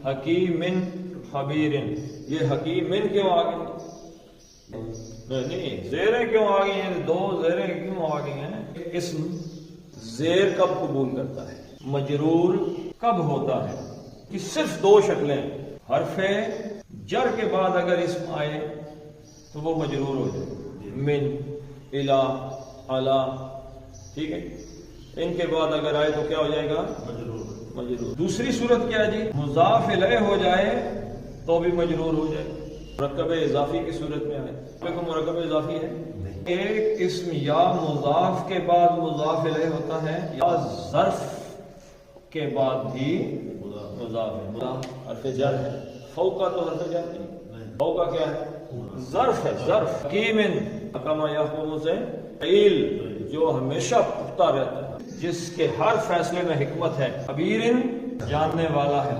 हकीमिन खबीरिन, ये हकीमिन क्यों आ गई? नहीं, जेरें क्यों आ गई हैं? दो जेरें क्यों आ गई हैं? इस्म जेर कब कबूल करता है, मजरूर कब होता है? कि सिर्फ दो शक्लें, हरफे जर के बाद अगर इस्म आए तो वो मजरूर हो जाए, मिन, इला, अला, ठीक है। इनके बाद अगर आए तो क्या हो जाएगा? मजरूर। दूसरी सूरत क्या है जी? मुजाफ इलैह हो जाए तो भी मजरूर हो जाए, मुरक्कब इजाफी की सूरत में आए। देखो मुरक्कब इजाफी है, एक इस्म या मुजाफ के बाद मुजाफ इलैह होता है, या ज़र्फ के बाद भी मुजाफ है। मुजाफ हर्फ जर है, फौका तो हर्फ जर नहीं, फौका क्या है? ज़र्फ है, ज़र्फ। हकीमिन कमा यहकुमु से फ़ईल, जो हमेशा पुख्ता रहता है, जिसके हर फैसले में हिकमत है। खबीरिन, जानने वाला है।